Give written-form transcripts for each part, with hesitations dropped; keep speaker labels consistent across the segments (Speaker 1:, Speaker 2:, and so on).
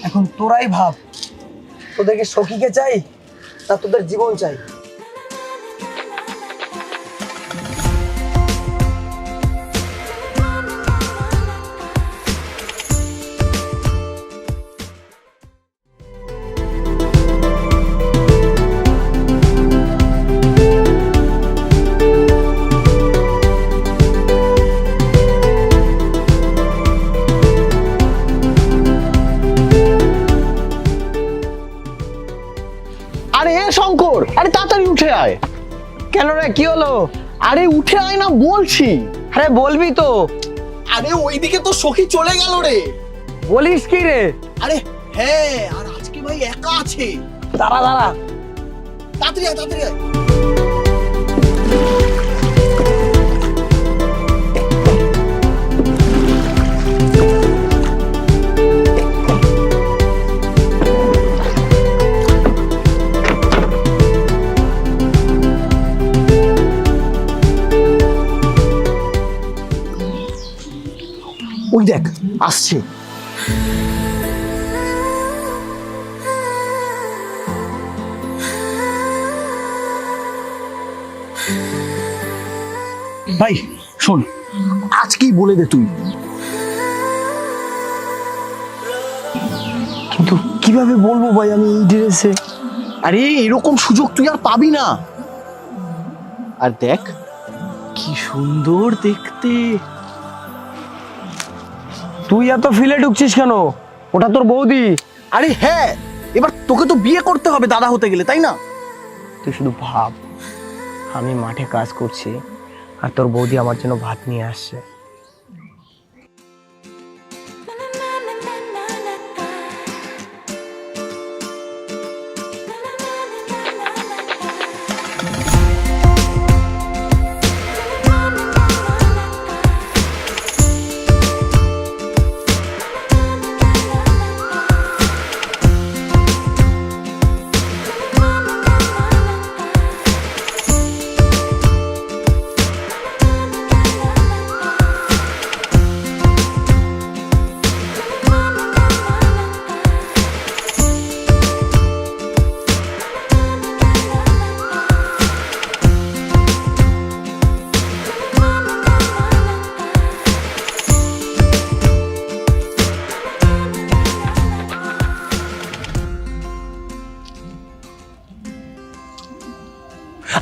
Speaker 1: এখন তোরাই ভাব, তোদেরকে সখীকে চাই না তোদের জীবন চাই?
Speaker 2: আরে এ শঙ্কর, আরে তাড়াতাড়ি উঠে আয়।
Speaker 1: কেন রে, কি হলো?
Speaker 2: আরে উঠে আয় না বলছি।
Speaker 1: আরে বলবি তো।
Speaker 2: আরে ওইদিকে তো সখী চলে গেল রে।
Speaker 1: বলিস কি রে?
Speaker 2: আরে হ্যাঁ, আর আজকে ভাই একা আছে।
Speaker 1: দাঁড়া দাঁড়া।
Speaker 2: তাড়াতাড়ি আয়, তাড়াতাড়ি আয়। ওই দেখ আসছে। ভাই শোন, আজকেই বলে দে তুই।
Speaker 1: কিন্তু কিভাবে বলবো ভাই আমি এই ড্রেসে?
Speaker 2: আরে এরকম সুযোগ তুই আর পাবি না। আর দেখ কি সুন্দর দেখতে।
Speaker 1: তুই এত ফিলে ঢুকছিস কেন? ওটা তোর বৌদি।
Speaker 2: আরে হ্যাঁ, এবার তোকে তো বিয়ে করতে হবে দাদা হতে গেলে, তাই না?
Speaker 1: তুই শুধু ভাব, আমি মাঠে কাজ করছি আর তোর বৌদি আমার জন্য ভাত নিয়ে আসছে।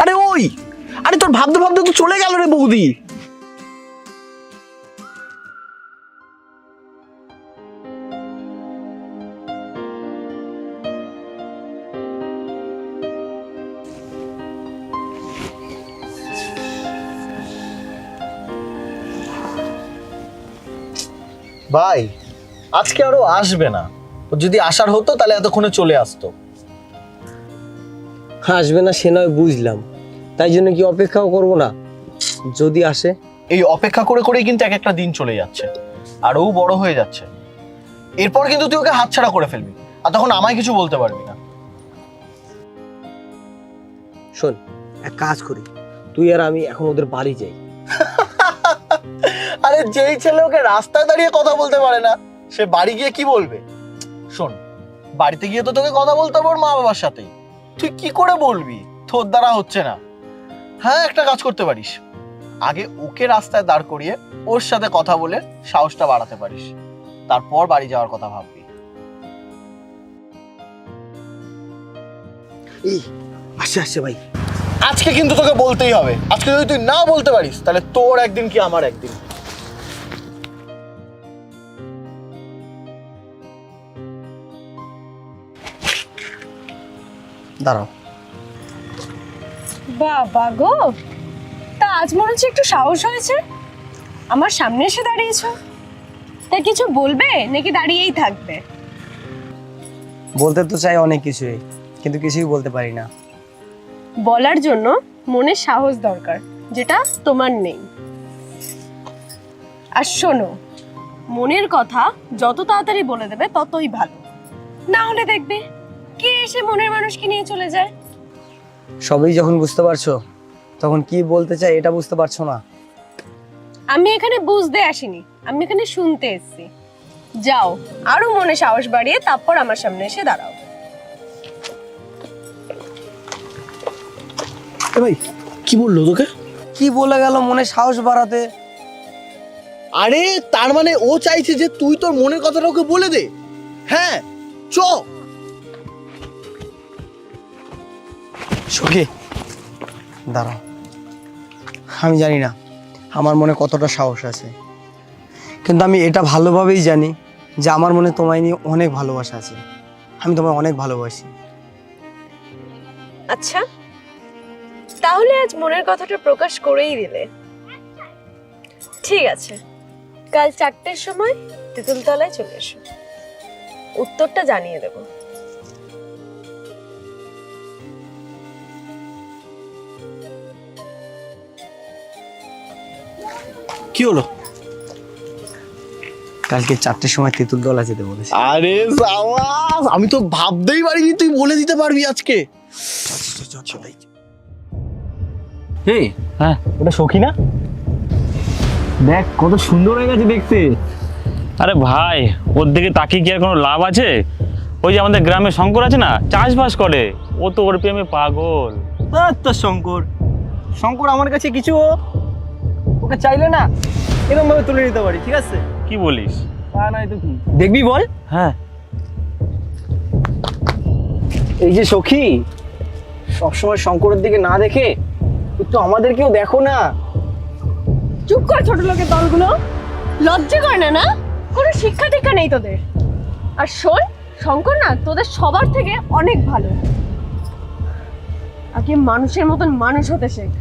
Speaker 2: আরে ওই, আরে তোর ভাবতে ভাবতে তো চলে গেল রে বৌদি। ভাই আজকে আরো আসবে না। ও যদি আসার হতো তাহলে এতক্ষণে চলে আসতো।
Speaker 1: আসবে না সে নয় বুঝলাম, তাই জন্য কি অপেক্ষাও করবো না? যদি আসে।
Speaker 2: এই অপেক্ষা করে করেই কিন্তু এক একটা দিন চলে যাচ্ছে, আর ও বড় হয়ে যাচ্ছে। এরপর কিন্তু তুই ওকে হাতছাড়া করে ফেলবি, আর তখন আমায় কিছু বলতে পারবি না।
Speaker 1: শোন, এক কাজ করি, তুই আর আমি এখন ওদের বাড়ি যাই।
Speaker 2: আরে যেই ছেলে ওকে রাস্তায় দাঁড়িয়ে কথা বলতে পারে না, সে বাড়ি গিয়ে কি বলবে? শোন, বাড়িতে গিয়ে তো তোকে কথা বলতে হবে ওর মা বাবার সাথেই। তুই কি করে বলবি তোর দ্বারা হচ্ছে না? হ্যাঁ, একটা কাজ করতে পারিস, আগে ওকে রাস্তায় দাঁড় করিয়ে ওর সাথে কথা বলে সাহসটা বাড়াতে পারিস, তারপর বাড়ি যাওয়ার কথা ভাববি।
Speaker 1: এই আসে আসে ভাই।
Speaker 2: আজকে কিন্তু তোকে বলতেই হবে, আজকে যদি তুই না বলতে পারিস তাহলে তোর একদিন কি আমার একদিন।
Speaker 1: দাঁড়াও।
Speaker 3: বাবা গো, তা আজ মনে হচ্ছে একটু সাহস হয়েছে, আমার সামনে এসে দাঁড়িয়েছো। তা কিছু বলবে নাকি দাঁড়িয়েই থাকবে?
Speaker 1: বলতে তো চাই অনেক কিছুই, কিন্তু কিছুই বলতে পারি না।
Speaker 3: বলার জন্য মনে সাহস দরকার, যেটা তোমার নেই। আর শোনো, মনের কথা যত তাড়াতাড়ি বলে দেবে ততই ভালো, না হলে দেখবে কে এসে মনের মানুষকে নিয়ে চলে যায়।
Speaker 1: সবই যখন বুঝতে পারছো, তখন কি বলতে চাই এটা বুঝতে পারছো না।
Speaker 3: আমি এখানে বুঝতে আসিনি, আমি এখানে শুনতে এসেছি। যাও, আরো মনে সাহস বাড়িয়ে তারপর আমার সামনে এসে দাঁড়াও।
Speaker 2: ভাই কি বললো তোকে?
Speaker 1: কি বলে গেল মনে সাহস বাড়াতে?
Speaker 2: আরে তার মানে ও চাইছে যে তুই তোর মনের কথাটা ওকে বলে দে। হ্যাঁ চ।
Speaker 1: সখী দাঁড়াও, আমি জানি না আমার মনে কতটা সাহস আছে, কিন্তু আমি এটা ভালোভাবেই জানি যে আমার মনে তোমায় নিয়ে অনেক ভালোবাসা আছে। আমি তোমায় অনেক ভালোবাসি।
Speaker 3: আচ্ছা, তাহলে আজ মনের কথাটা প্রকাশ করেই দিলে। ঠিক আছে, কাল 4টের সময় তেঁতুলতলায় চলে এসো, উত্তরটা জানিয়ে দেব।
Speaker 2: কি হলো?
Speaker 1: কালকে 4টের সময় তেঁতুলতলা যেতে বলেছি।
Speaker 2: আরে সাবাস, আমি তো ভাবতেই পারিনি তুই বলে দিতে পারবি আজকে।
Speaker 4: এই হ্যাঁ, ওটা সখী না? দেখ কত সুন্দর হয়ে গেছে দেখতে।
Speaker 5: আরে ভাই, ওর দিকে তাকিয়ে কি আর কোনো লাভ আছে? ওই যে আমাদের গ্রামে শঙ্কর আছে না, চাষবাস করে, ও তো ওর প্রেমে পাগল।
Speaker 4: তো শঙ্কর শঙ্কর আমার কাছে কিছু ওকে চাইলে না এরকম ভাবে তুলে নিতে পারি, ঠিক আছে?
Speaker 5: কি বলিস?
Speaker 4: তা নাই তো কি, দেখবি বল।
Speaker 5: হ্যাঁ,
Speaker 4: এই যে সখী, সবসময় শঙ্করের দিকে না দেখে একটু আমাদেরকেও দেখো না।
Speaker 3: চুপ কর ছোট লোকের দলগুলো, লজ্জা করে না? না, কোনো শিক্ষা দীক্ষা নেই তোদের। আর শোন, শঙ্কর না তোদের সবার থেকে অনেক ভালো। আগে মানুষের মতন মানুষ হতে শেখ,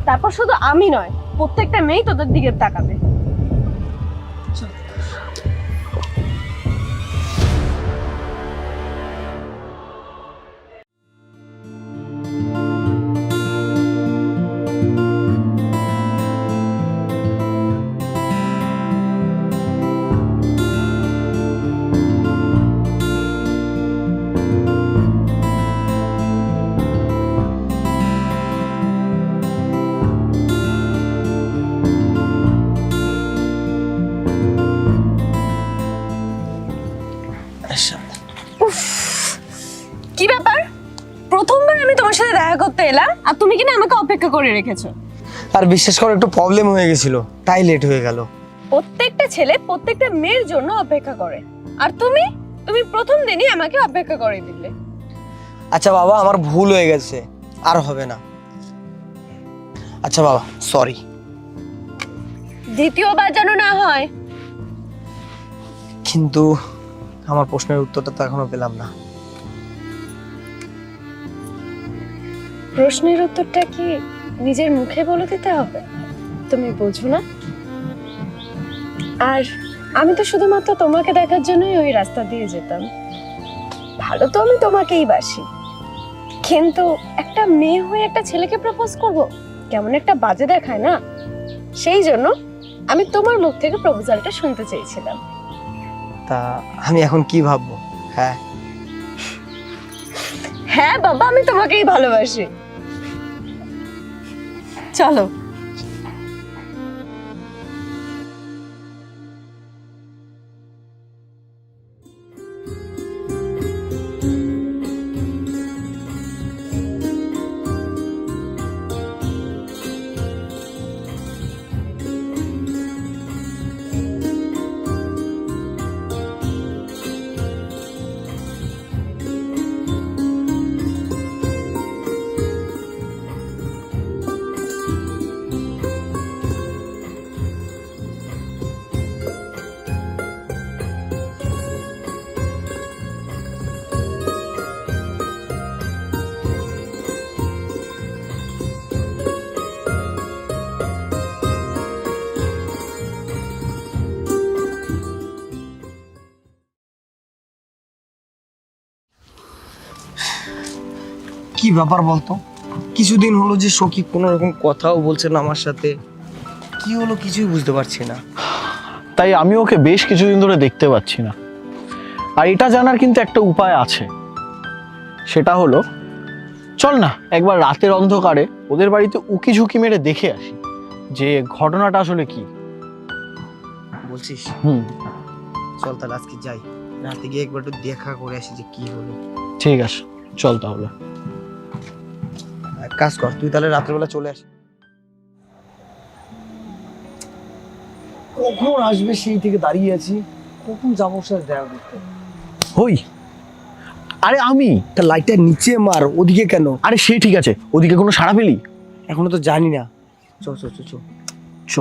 Speaker 3: তারপর শুধু আমি নয়, প্রত্যেকটা মেয়েই তোদের দিকে তাকাবে। কি ব্যাপার, প্রথমবার আমি তোমার সাথে দেখা করতে এলাম আর তুমি কিনা আমাকে অপেক্ষা করে রেখেছো?
Speaker 1: আর বিশেষ করে একটু প্রবলেম হয়ে গেছিল, তাই লেট হয়ে গেল।
Speaker 3: প্রত্যেকটা ছেলে প্রত্যেকটা মেয়ের জন্য অপেক্ষা করে, আর তুমি তুমি প্রথম দিনই আমাকে অপেক্ষা করে দিলে।
Speaker 1: আচ্ছা বাবা, আমার ভুল হয়ে গেছে, আর হবে না। আচ্ছা বাবা, সরি।
Speaker 3: দ্বিতীয়বার যেন না হয়।
Speaker 1: কিন্তু আমার প্রশ্নের উত্তরটা তো এখনো পেলাম না।
Speaker 3: প্রশ্নের উত্তরটা কি নিজের মুখে বলে দিতে হবে? তুমি বোঝো না? আর আমি তো শুধুমাত্র তোমাকে দেখার জন্যই ওই রাস্তা দিয়ে যেতাম। ভালো তো আমি তোমাকেই বাসি, কিন্তু একটা মেয়ে হয়ে একটা ছেলেকে প্রপোজ করব, কেমন একটা বাজে দেখায় না? সেই জন্য আমি তোমার মুখ থেকে প্রপোজালটা শুনতে চেয়েছিলাম।
Speaker 1: তা আমি এখন কি ভাববো? হ্যাঁ
Speaker 3: হ্যাঁ বাবা, আমি তোমাকেই ভালোবাসি। চলো।
Speaker 1: কি ব্যাপার বলতো? কিছুদিন হলো যে সখী কোনো রকম কথাও বলছে না আমার সাথে। কি হলো কিছুই বুঝতে পারছি না।
Speaker 2: তাই আমি ওকে বেশ কিছুদিন ধরে দেখতে পাচ্ছি না। আর এটা জানার কিন্তু একটা উপায় আছে, সেটা হলো চল না একবার রাতের অন্ধকারে ওদের বাড়িতে উকি ঝুঁকি মেরে দেখে আসি যে ঘটনাটা আসলে কি।
Speaker 1: বলছিস? চল তাহলে আজকে যাই, রাতে গিয়ে একবার একটু দেখা করে আসি যে কি হলো।
Speaker 2: ঠিক আছে, চল তাহলে।
Speaker 1: এক কাজ কর, তুই তাহলে রাত্রেবেলা চলে আসি। কখন আসবে সেই থেকে দাঁড়িয়ে আছি, কখন যাবো ওর সাথে দেখা করতে।
Speaker 2: হই, আরে আমি।
Speaker 1: তা লাইটটা নিচে মার, ওদিকে কেন?
Speaker 2: আরে সে ঠিক আছে, ওদিকে কোনো সাড়া পেলি?
Speaker 1: এখনো তো জানি না। চ চ চ চ।
Speaker 2: চ।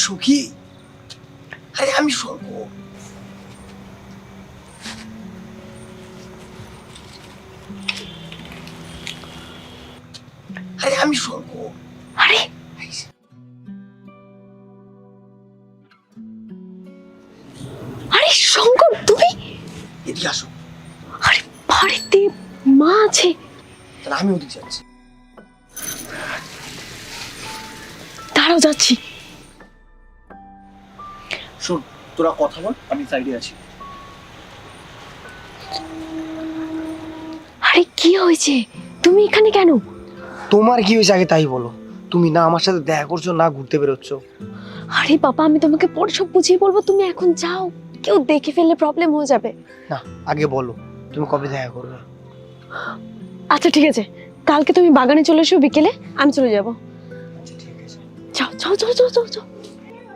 Speaker 1: সখী, আরে আমি শঙ্খ। আরে আমি শঙ্খ।
Speaker 3: আরে আরে শঙ্কর, তুমি?
Speaker 1: এদিকে আসো।
Speaker 3: আরে বাড়িতে মা আছে।
Speaker 1: তাহলে আমি ওদিকে যাচ্ছি।
Speaker 3: দাঁড়াও, যাচ্ছি।
Speaker 2: শোন, তোরা কথা বল, আমি সাইডে আছি।
Speaker 3: আরে কি হয়েছে? তুমি এখানে কেন?
Speaker 1: তোমার কি হয়েছে আগে তাই বলো। তুমি না আমার সাথে দেখা করছো, না ঘুরতে বেরোচ্ছ।
Speaker 3: আরে বাবা, আমি তোমাকে পরে সব বুঝিয়ে বলবো, তুমি এখন যাও, কেউ দেখে ফেললে প্রবলেম হয়ে যাবে।
Speaker 1: না, আগে বলো তুমি কবে দেখা করবে।
Speaker 3: আচ্ছা ঠিক আছে, কালকে তুমি বাগানে চলে এসো বিকেলে, আমি চলে যাব।
Speaker 1: আচ্ছা ঠিক আছে।
Speaker 3: যাও যাও যাও যাও যাও যাও।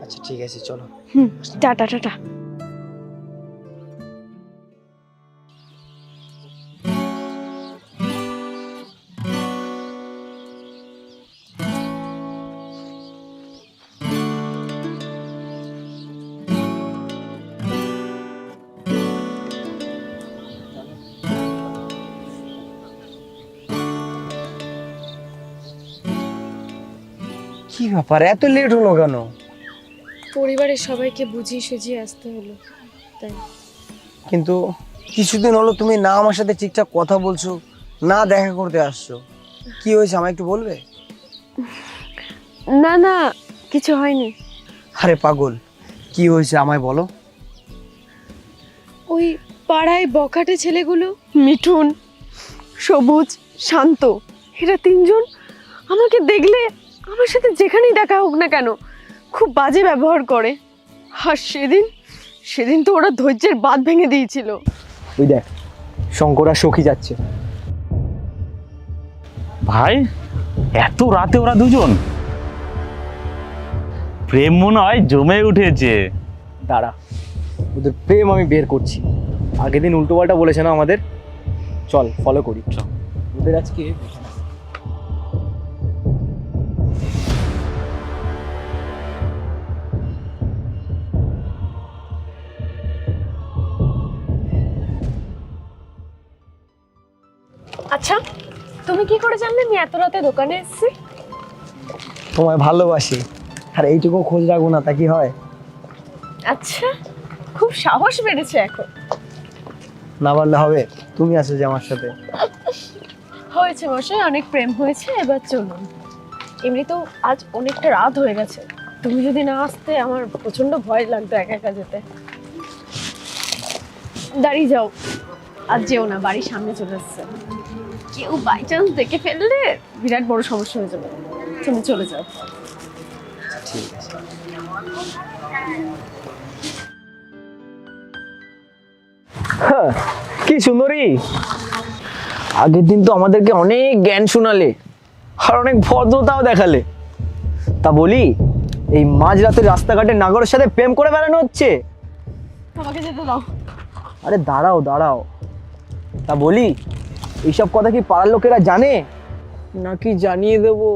Speaker 1: আচ্ছা ঠিক আছে, চলো।
Speaker 3: Tata tata.
Speaker 1: কি ব্যাপার, এত লেট হলো কেন?
Speaker 3: পরিবারের সবাইকে বুঝিয়ে সুঝিয়ে আসতে হলো, তাই।
Speaker 1: কিন্তু কিছুদিন হলো তুমি না আমার সাথে ঠিকঠাক কথা বলছো, না দেখা করতে আসছো। কি হয়েছে আমায় একটু বলবে?
Speaker 3: না না, কিছু হয়নি।
Speaker 1: আরে পাগল, কি হয়েছে আমায় বলো।
Speaker 3: ওই পাড়ায় বখাটে ছেলেগুলো, মিঠুন, সবুজ, শান্ত, এরা তিনজন আমাকে দেখলে আমার সাথে যেখানেই দেখা হোক না কেন খুব বাজে ব্যবহার করে। আর সেদিন তো ওরা ধৈর্যের বাঁধ ভেঙে দিয়েছিল।
Speaker 4: ওই দেখ, শঙ্কর আর সখী যাচ্ছে।
Speaker 5: ভাই, এত রাতে ওরা দুজন? প্রেম মনে হয় জমে উঠেছে।
Speaker 4: দাঁড়া, ওদের প্রেম আমি বের করছি। আগের দিন উল্টোপাল্টা বলেছে না আমাদের, চল ফলো করি। ওদের আজকে
Speaker 3: আচ্ছা, তুমি কি করে জানলে আমি এত রাতে দোকানে এসেছি?
Speaker 1: তোমায় ভালোবাসি, আর এইটুকু খোঁজ রাখবো না তা কি হয়?
Speaker 3: আচ্ছা, খুব সাহস বেড়েছে এখন।
Speaker 1: না পারলে হবে, তুমি আছো যে আমার সাথে।
Speaker 3: হয়েছে মশাই, অনেক প্রেম হয়েছে, এবার চলুন। এমনিতেও আজ অনেকটা রাত হয়ে গেছে, তুমি যদি না আসতে আমার প্রচন্ড ভয় লাগতো একা একা যেতে। দাঁড়িয়ে যাও, আজ যেও না, বাড়ির সামনে চলে এসছে। কেউ বাই চান্স দেখে ফেললে বিরাট বড় সমস্যা হয়ে যাবে, তুমি চলে যাও।
Speaker 1: ঠিক আছে।
Speaker 4: কি সুন্দরী, আগের দিন তো আমাদেরকে অনেক জ্ঞান শোনালে আর অনেক ভদ্রতাও দেখালে। তা বলি, এই মাঝরাতের রাস্তাঘাটে নাগরের সাথে প্রেম করে বেড়ানো হচ্ছে?
Speaker 3: তোমাকে যেতে দাও।
Speaker 4: আরে দাঁড়াও দাঁড়াও, তা বলি, এইসব কথা কি পাড়ার লোকেরা জানে নাকি জানিয়ে দেবো?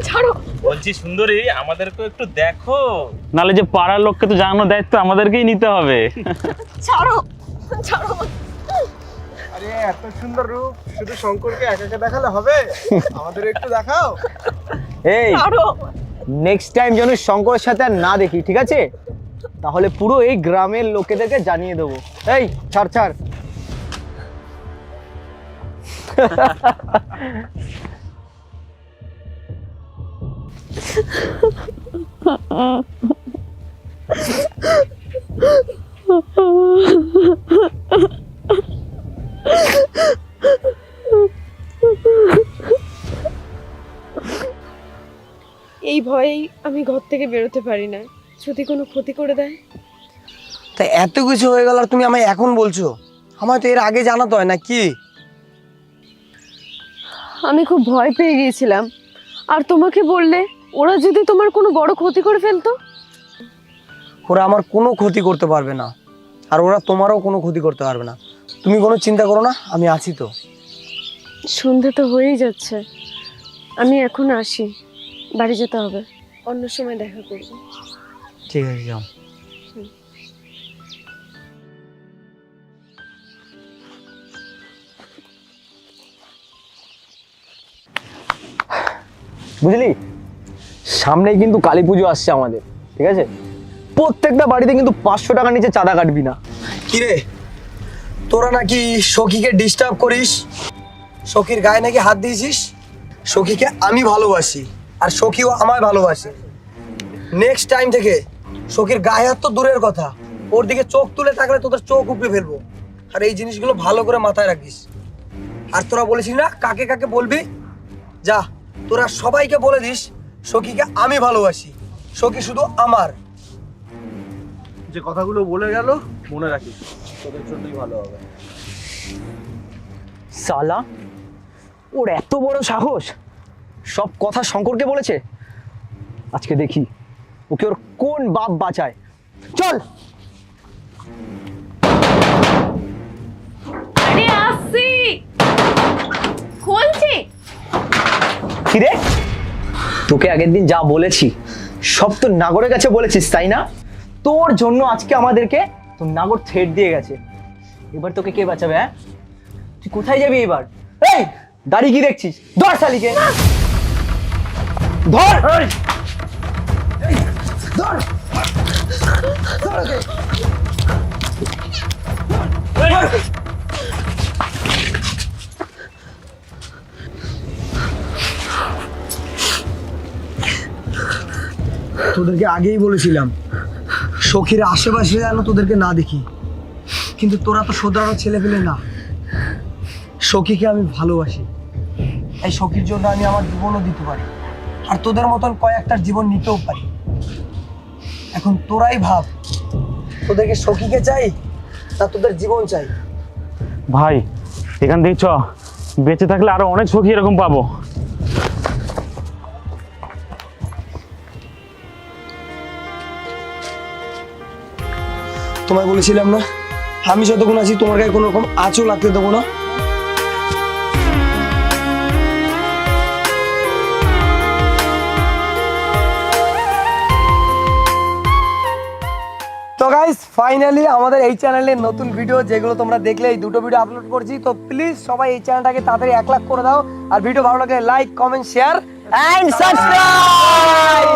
Speaker 3: ছাড়ো।
Speaker 5: বলছি সুন্দরী, আমাদেরকে একটু দেখো, নালে যে পাড়ার লোককে তো জানানোর দায়িত্ব আমাদেরকেই নিতে হবে।
Speaker 3: ছাড়ো ছাড়ো।
Speaker 2: আরে এত সুন্দর রূপ শুধু শঙ্করকে একা একা দেখালে হবে? আমাদের একটু দেখাও।
Speaker 4: এই,
Speaker 3: ছাড়ো।
Speaker 4: নেক্সট টাইম যেন শঙ্করের সাথে আর না দেখি, ঠিক আছে? তাহলে পুরো এই গ্রামের লোকেদেরকে জানিয়ে দেবো। এই ছাড় ছাড়।
Speaker 3: এই ভয়েই আমি ঘর থেকে বেরোতে পারি না, যদি কোনো ক্ষতি করে দেয়।
Speaker 1: তাই এত কিছু হয়ে গেল আর তুমি আমায় এখন বলছো? আমায় তো এর আগে জানাতে হয় না কি?
Speaker 3: আমি খুব ভয় পেয়ে গিয়েছিলাম, আর তোমাকে বললে ওরা যদি তোমার কোনো বড় ক্ষতি করে ফেলতো।
Speaker 1: ওরা আমার কোনো ক্ষতি করতে পারবে না, আর ওরা তোমারও কোনো ক্ষতি করতে পারবে না। তুমি কোনো চিন্তা করো না, আমি আছি তো।
Speaker 3: সন্ধে তো হয়েই যাচ্ছে, আমি এখন আসি, বাড়ি যেতে হবে, অন্য সময় দেখা করবো।
Speaker 1: ঠিক আছে, যাও।
Speaker 4: বুঝলি, সামনেই কিন্তু কালী পুজো আসছে আমাদের, ঠিক আছে? প্রত্যেকটা বাড়িতে কিন্তু 500 টাকার নিচে চাঁদা কাটবি না।
Speaker 1: কিরে, তোরা নাকি সখীকে ডিস্টার্ব করিস, সখীর গায়ে নাকি হাত দিয়েছিস। সখীকে আমি ভালোবাসি, আর সখীও আমায় ভালোবাসে। নেক্সট টাইম থেকে সখীর গায়ে হাত তো দূরের কথা, ওর দিকে চোখ তুলে থাকলে তোদের চোখ উপড়ে ফেলবো। আর এই জিনিসগুলো ভালো করে মাথায় রাখিস। আর তোরা বলেছিস না কাকে কাকে বলবি, যা তোরা সবাইকে বলে দিস সখীকে আমি ভালোবাসি, সখী শুধু আমার।
Speaker 2: যে কথাগুলো বলে গেল মনে রাখিস, তোদের জন্যই ভালো হবে।
Speaker 4: সালা, ওর এত বড় সাহস, সব কথা শঙ্করকে বলেছে। আজকে দেখি ওকে ওর কোন বাপ বাঁচায়। চল।
Speaker 3: আরে আসছি, খুলছি।
Speaker 4: কিরে, তোকে আগের দিন যা বলেছি সব তো নাগরের কাছে বলেছিস, তাই না? তোর জন্য আজকে আমাদেরকে তো নাগর থ্রেট দিয়ে গেছে। এবার তোকে কে বাঁচাবে? হ্যাঁ, তুই কোথায় যাবি এবার? এই দাড়ি কি দেখছিস? ধর শালিকে, ধর। ধর।
Speaker 1: তোদেরকে আগেই বলেছিলাম সখীর আশেপাশে যেন তোদেরকে না দেখি, কিন্তু তোরা তো শোধরানো ছেলে পেলে না। সখীকে আমি ভালোবাসি, এই সখীর জন্য আমি আমার জীবনও দিতে পারি, আর তোদের মতন কয়েকটার জীবন নিতেও পারি। এখন তোরাই ভাব, তোদেরকে সখীকে চাই না তোদের জীবন চাই?
Speaker 5: ভাই এখান থেকে চ, বেঁচে থাকলে আরো অনেক সখী এরকম পাবো।
Speaker 1: তোমায় বলেছিলাম না আমি যতক্ষণ আছি তোমার গায়ে কোনো রকম আঁচও লাগতে দেবো না। তো গাইস, ফাইনালি আমাদের এই চ্যানেলে নতুন ভিডিও যেগুলো তোমরা দেখলে, এই দুটো ভিডিও আপলোড করছি। তো প্লিজ সবাই এই চ্যানেলটাকে তাড়াতাড়ি 1 লাখ করে দাও, আর ভিডিও ভালো লাগলে like, comment, share
Speaker 4: and subscribe.